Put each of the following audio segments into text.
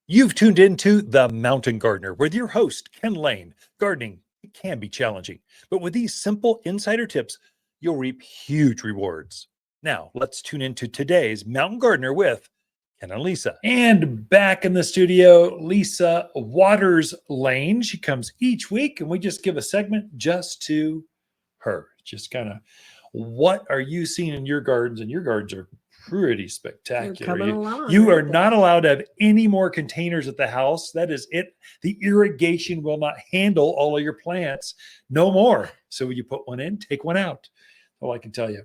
You've tuned into The Mountain Gardener with your host, Ken Lain. Gardening, it can be challenging, but with these simple insider tips, you'll reap huge rewards. Now, let's tune into today's Mountain Gardener with Ken and Lisa. And back in the studio, Lisa Lain. She comes each week, and we just give a segment just to her. Just kind of, what are you seeing in your gardens? And your gardens are pretty spectacular. You are not allowed to have any more containers at the house. That is it. The irrigation will not handle all of your plants. No more. So when you put one in, take one out. All I can tell you.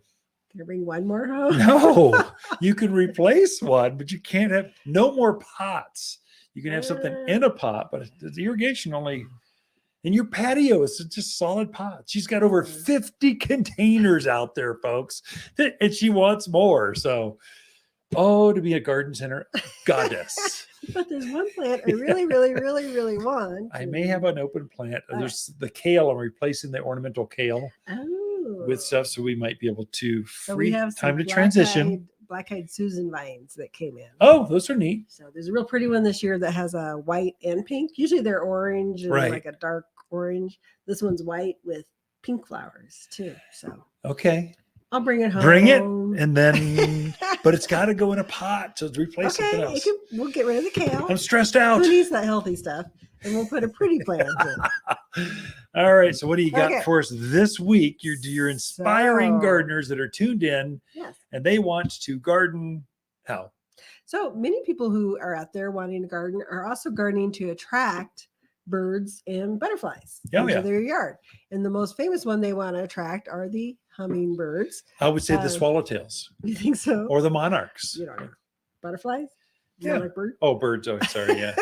Can I bring one more home? No, you can replace one, but you can't have no more pots. You can have something in a pot, but the irrigation only. And your patio is just solid pots. She's got over 50 containers out there, folks, and she wants more. So, to be a garden center goddess. But there's one plant I really want. I may have an open plant. There's the kale. I'm replacing the ornamental kale with stuff, so we might be able to free time to transition. Black-eyed Susan vines that came in. Oh, those are neat. So there's a real pretty one this year that has a white and pink. Usually they're orange and like a dark orange. This one's white with pink flowers too. So okay, I'll bring it home. Bring it, and then, but it's got to go in a pot to replace something else. We'll get rid of the kale. I'm stressed out. Who needs that healthy stuff? And we'll put a pretty plant in. All right. So what do you got for us this week? You're inspiring gardeners that are tuned in, and they want to garden how? So many people who are out there wanting to garden are also gardening to attract birds and butterflies into their yard. And the most famous one they want to attract are the hummingbirds. I would say the swallowtails. You think so? Or the monarchs. You don't know. Butterflies? Yeah. Monarch bird? Oh, birds. Oh, sorry. Yeah.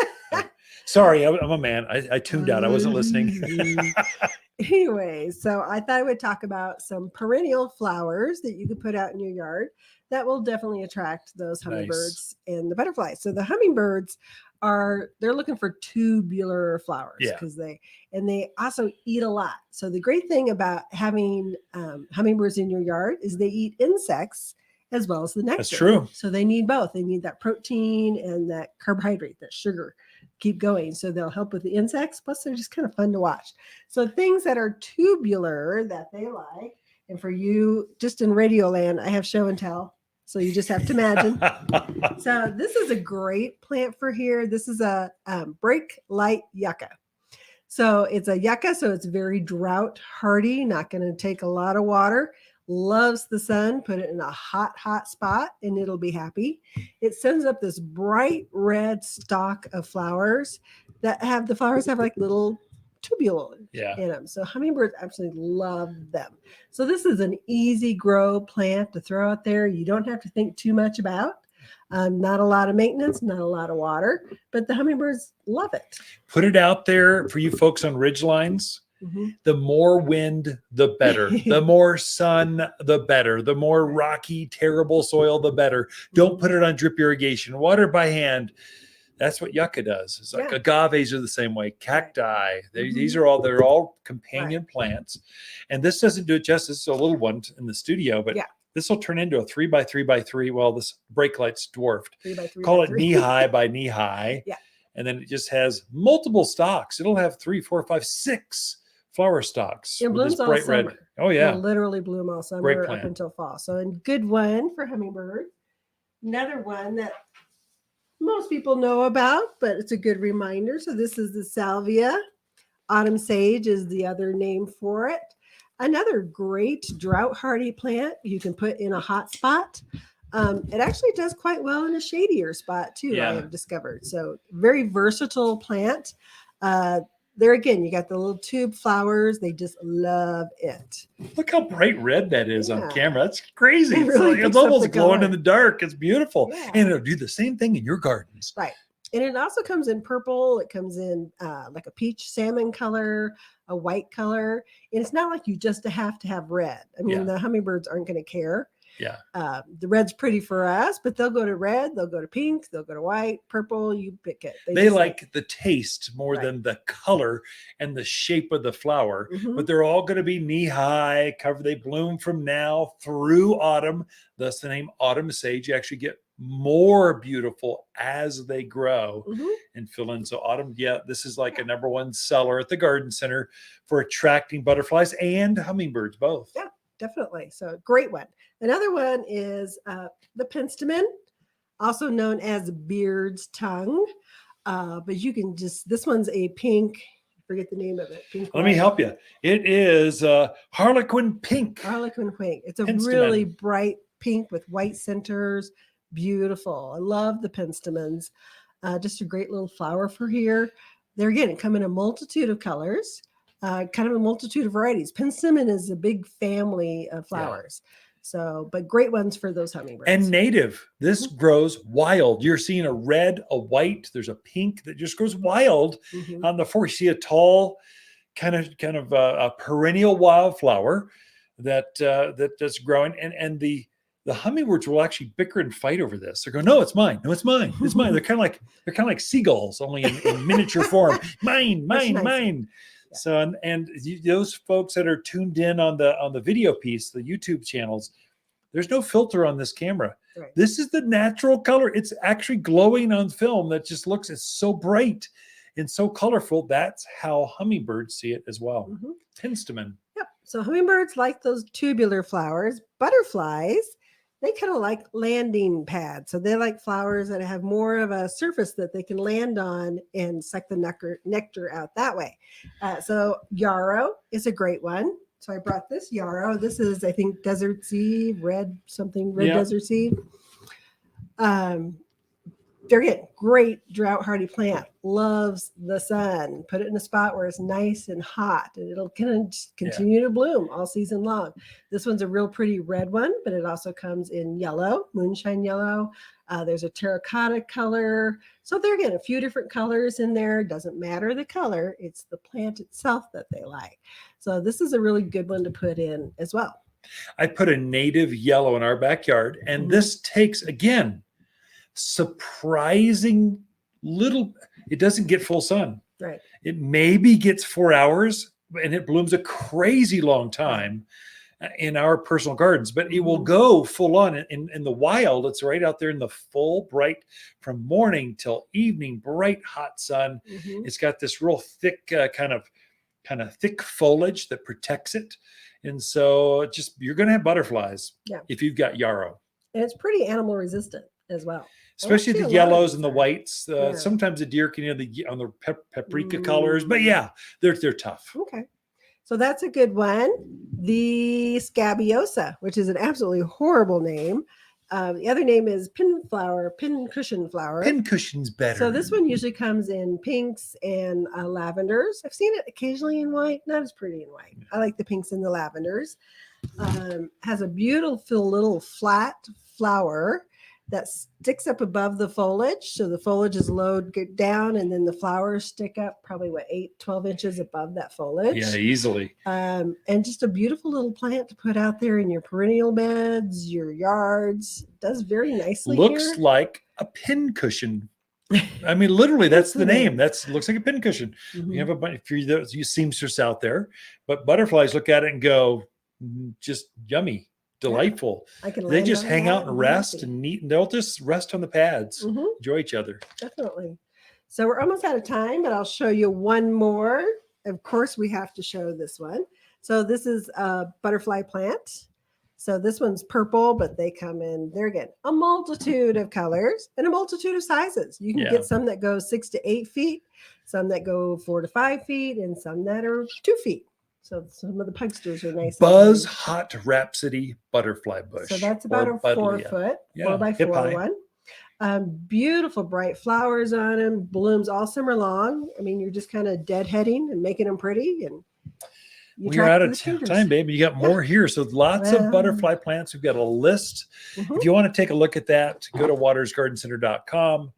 Sorry, I'm a man. I tuned out. I wasn't listening. Anyway, so I thought I would talk about some perennial flowers that you could put out in your yard that will definitely attract those hummingbirds and the butterflies. So the hummingbirds they're looking for tubular flowers because they also eat a lot. So the great thing about having hummingbirds in your yard is they eat insects as well as the nectar. That's true. So they need both. They need that protein and that carbohydrate, that sugar. Keep going. So they'll help with the insects. Plus, they're just kind of fun to watch. So things that are tubular that they like, and for you, just in radio land, I have show and tell. So you just have to imagine. So this is a great plant for here. This is a brake light yucca. So it's a yucca, so it's very drought hardy, not going to take a lot of water. Loves the sun. Put it in a hot spot and it'll be happy. It sends up this bright red stalk of flowers that have like little tubule in them. So hummingbirds absolutely love them. So this is an easy grow plant to throw out there. You don't have to think too much about. Not a lot of maintenance, not a lot of water, but the hummingbirds love it. Put it out there for you folks on ridge lines. Mm-hmm. The more wind, the better. The more sun, the better. The more rocky, terrible soil, the better. Don't put it on drip irrigation. Water by hand. That's what yucca does. It's like agaves are the same way. Cacti. These are they're all companion plants. And this doesn't do it justice. It's a little one in the studio, but this will turn into a 3x3x3. Well, this brake light's dwarfed. 3x3. Call it knee high by knee high. Yeah. And then it just has multiple stalks. It'll have 3, 4, 5, 6 flower stalks. It blooms all summer. Red. Oh, yeah. It'll literally bloom all summer up until fall. So a good one for hummingbird. Another one that most people know about, but it's a good reminder. So this is the salvia. Autumn sage is the other name for it. Another great drought hardy plant you can put in a hot spot. It actually does quite well in a shadier spot too, I have discovered. So very versatile plant. There again, you got the little tube flowers. They just love it. Look how bright red that is on camera. That's crazy. It's almost glowing in the dark. It's beautiful. Yeah. And it'll do the same thing in your gardens. Right. And it also comes in purple. It comes in like a peach salmon color, a white color. And it's not like you just have to have red. I mean, the hummingbirds aren't going to care. Yeah. The red's pretty for us, but they'll go to red, they'll go to pink, they'll go to white, purple, you pick it. They like the taste more than the color and the shape of the flower, but they're all going to be knee high, cover. They bloom from now through autumn, thus the name autumn sage. You actually get more beautiful as they grow Mhm. and fill in. So autumn, yeah, this is like a #1 seller at the garden center for attracting butterflies and hummingbirds both. Yeah, definitely. So great one. Another one is the penstemon, also known as beard's tongue. But you can just, this one's a pink, forget the name of it. Pink. Let me help you. It is Harlequin pink. Harlequin pink. It's a Penstemon. really bright pink with white centers. Beautiful. I love the penstemons. Just a great little flower for here. There again, it come in a multitude of colors, kind of a multitude of varieties. Penstemon is a big family of flowers. So, but great ones for those hummingbirds. And native. This grows wild. You're seeing a red, a white. There's a pink that just grows wild on the floor. You see a tall, kind of a perennial wildflower that's growing, and the hummingbirds will actually bicker and fight over this. They're going, no, it's mine. No, it's mine. It's mine. They're kind of like seagulls, only in miniature form. Mine. Yeah. So those folks that are tuned in on the video piece, the YouTube channels, there's no filter on this camera. Right. This is the natural color. It's actually glowing on film. That just looks, it's so bright and so colorful. That's how hummingbirds see it as well. Penstemon. Yep. So hummingbirds like those tubular flowers. Butterflies, they kind of like landing pads. So they like flowers that have more of a surface that they can land on and suck the nectar out that way. So yarrow is a great one. So I brought this yarrow. This is, I think, desert sea, red desert sea. They're getting great drought hardy plant. Loves the sun. Put it in a spot where it's nice and hot, and it'll kind of continue to bloom all season long. This one's a real pretty red one, but it also comes in yellow, moonshine yellow. There's a terracotta color. So they're getting a few different colors in there. Doesn't matter the color. It's the plant itself that they like. So this is a really good one to put in as well. I put a native yellow in our backyard, and this takes, again, surprising little, it doesn't get full sun. Right. It maybe gets 4 hours, and it blooms a crazy long time in our personal gardens, but it will go full on in the wild. It's right out there in the full bright, from morning till evening, bright hot sun. It's got this real thick kind of thick foliage that protects it, and so just, you're going to have butterflies if you've got yarrow. And it's pretty animal resistant as well, especially the yellows and the whites. Sometimes the deer can, on the paprika colors, but they're tough. Okay, so that's a good one. The scabiosa, which is an absolutely horrible name. The other name is pincushion flower. Pincushion's better. So this one usually comes in pinks and lavenders. I've seen it occasionally in white, not as pretty in white. I like the pinks and the lavenders. Has a beautiful little flat flower that sticks up above the foliage. So the foliage is low down, and then the flowers stick up probably 12 inches above that foliage. Yeah, easily. And just a beautiful little plant to put out there in your perennial beds, your yards. It does very nicely. Looks like a pincushion. I mean, literally, that's the name. Looks like a pincushion. You have a bunch of you seamstress out there, but butterflies look at it and go, just yummy. Delightful. They just hang out and rest and eat, and they'll just rest on the pads, enjoy each other. Definitely. So we're almost out of time, but I'll show you one more. Of course, we have to show this one. So this is a butterfly plant. So this one's purple, but they come in, they're again a multitude of colors and a multitude of sizes. You can get some that go 6 to 8 feet, some that go 4 to 5 feet, and some that are 2 feet. So some of the pugsters are nice. Buzz Hot Rhapsody butterfly bush. So that's about a 4 foot, 4 by 4 one. Beautiful bright flowers on them, blooms all summer long. I mean, you're just kind of deadheading and making them pretty. And we're out of time, baby. You got more here. So lots of butterfly plants. We've got a list. If you want to take a look at that, go to watersgardencenter.com.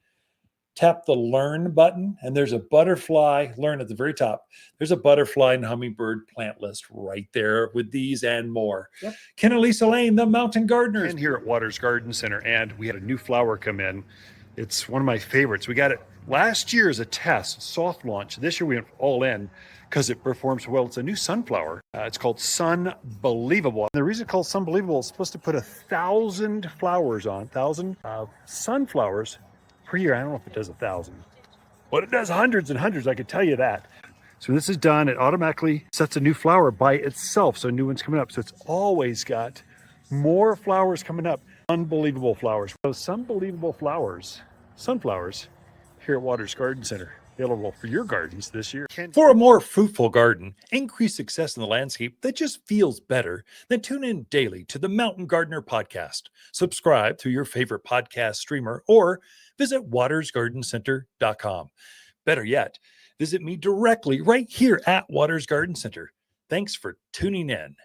Tap the Learn button, and there's a butterfly, Learn at the very top. There's a butterfly and hummingbird plant list right there with these and more. Ken and Lisa Lain, the Mountain Gardeners. And here at Waters Garden Center, and we had a new flower come in. It's one of my favorites. We got it last year as a test, soft launch. This year we went all in because it performs well. It's a new sunflower. It's called Sunbelievable. The reason it's called Sunbelievable is supposed to put 1,000 flowers on, 1,000 sunflowers per year. I don't know if it does 1,000, but it does hundreds and hundreds, I can tell you that. So this is done, it automatically sets a new flower by itself. So a new one's coming up. So it's always got more flowers coming up. Unbelievable flowers. Those unbelievable flowers, sunflowers, here at Waters Garden Center, available for your gardens this year. For a more fruitful garden, increase success in the landscape that just feels better, then tune in daily to the Mountain Gardener podcast. Subscribe through your favorite podcast streamer or visit watersgardencenter.com. Better yet, visit me directly right here at Waters Garden Center. Thanks for tuning in.